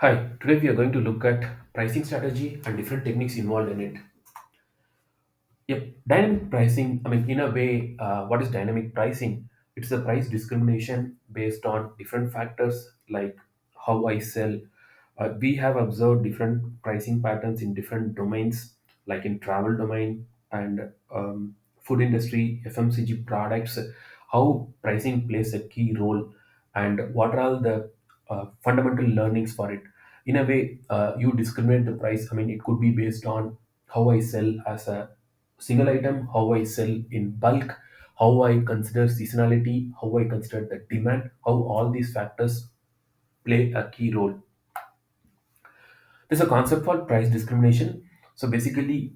Hi, today we are going to look at pricing strategy and different techniques involved in it. Yep, dynamic pricing, in a way, what is dynamic pricing? It's a price discrimination based on different factors like how I sell. We have observed different pricing patterns in different domains, like in travel domain and food industry, FMCG products, how pricing plays a key role, and what are all the fundamental learnings for it. In a way, you discriminate the price. It could be based on how I sell as a single item, how I sell in bulk, how I consider seasonality, how I consider the demand, how all these factors play a key role. There's a concept called price discrimination. So basically,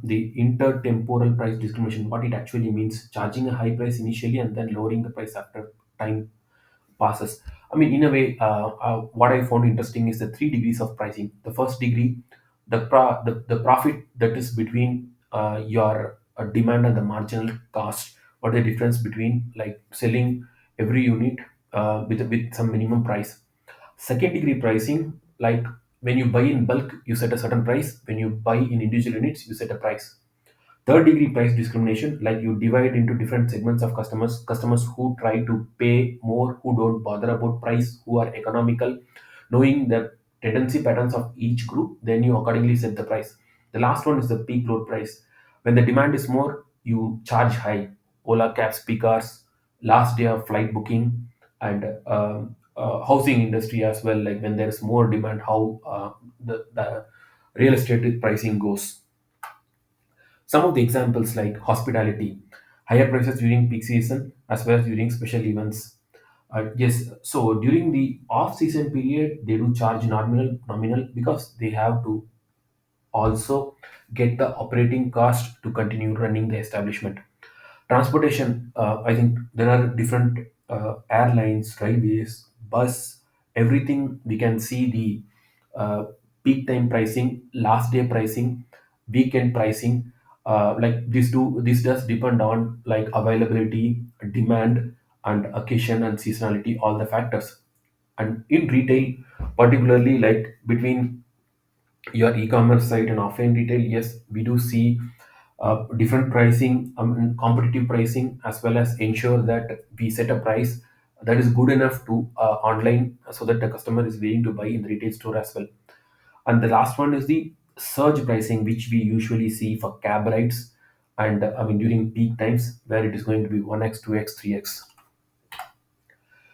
the intertemporal price discrimination, what it actually means, charging a high price initially and then lowering the price after time passes. In a way, what I found interesting is the three degrees of pricing. The first degree, the profit that is between your demand and the marginal cost, or the difference between like selling every unit with some minimum price. Second degree pricing, like when you buy in bulk, you set a certain price. When you buy in individual units, you set a price. Third degree price discrimination, like you divide into different segments of customers who try to pay more, who don't bother about price, who are economical, knowing the tendency patterns of each group, then you accordingly set the price. The last one is the peak load price. When the demand is more, you charge high. Ola cabs, peak hours, last day of flight booking, and housing industry as well, like when there's more demand, how the real estate pricing goes. Some of the examples like hospitality, higher prices during peak season as well as during special events. Yes, so during the off-season period, they do charge nominal because they have to also get the operating cost to continue running the establishment. Transportation, I think there are different airlines, railways, bus, everything. We can see the peak time pricing, last day pricing, weekend pricing. Like this does depend on like availability, demand, and occasion and seasonality, all the factors. And in retail, particularly like between your e-commerce site and offline retail, yes, we do see different pricing, competitive pricing, as well as ensure that we set a price that is good enough to online so that the customer is willing to buy in the retail store as well. And the last one is the surge pricing, which we usually see for cab rides and during peak times where it is going to be 1x, 2x, 3x.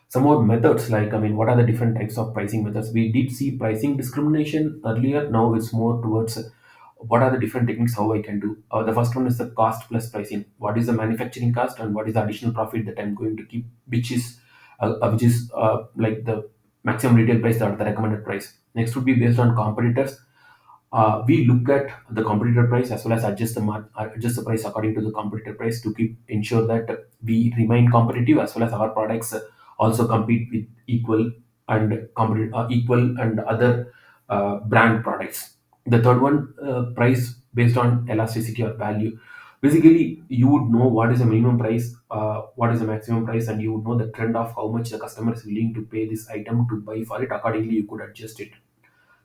Some more methods, like what are the different types of pricing methods? We did see pricing discrimination earlier. Now it's more towards what are the different techniques how I can do. The first one is the cost plus pricing. What is the manufacturing cost and what is the additional profit that I'm going to keep, which is like the maximum retail price or the recommended price. Next would be based on competitors. We look at the competitor price as well as adjust the price according to the competitor price to keep ensure that we remain competitive, as well as our products also compete with equal and other brand products. The third one, price based on elasticity or value. Basically, you would know what is the minimum price, what is the maximum price, and you would know the trend of how much the customer is willing to pay this item to buy for it. Accordingly, you could adjust it.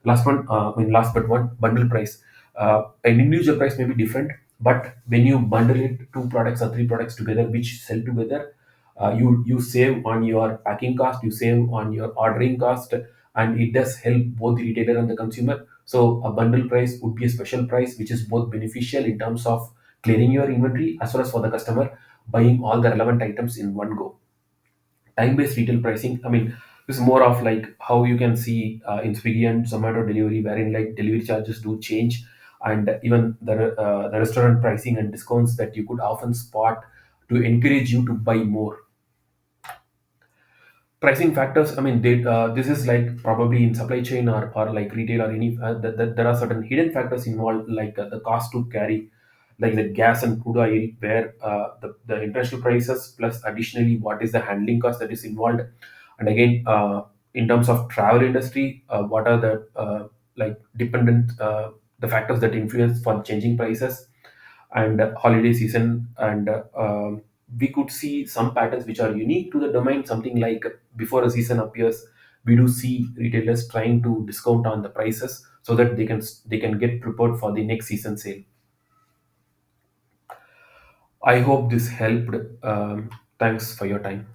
Last one, last but one, bundle price. An individual price may be different, but when you bundle it, two products or three products together, which sell together, you save on your packing cost, you save on your ordering cost, and it does help both the retailer and the consumer. So a bundle price would be a special price, which is both beneficial in terms of clearing your inventory as well as for the customer buying all the relevant items in one go. Time-based retail pricing, this is more of like how you can see in Swiggy and Zomato delivery, wherein like delivery charges do change, and even the restaurant pricing and discounts that you could often spot to encourage you to buy more. Pricing factors, this is like probably in supply chain or like retail or any there are certain hidden factors involved, like the cost to carry, like the gas and crude oil, where the international prices plus additionally what is the handling cost that is involved. And again, in terms of travel industry, what are the like dependent the factors that influence for changing prices, and holiday season, and we could see some patterns which are unique to the domain, something like before a season appears, we do see retailers trying to discount on the prices so that they can get prepared for the next season sale. I hope this helped. Thanks for your time.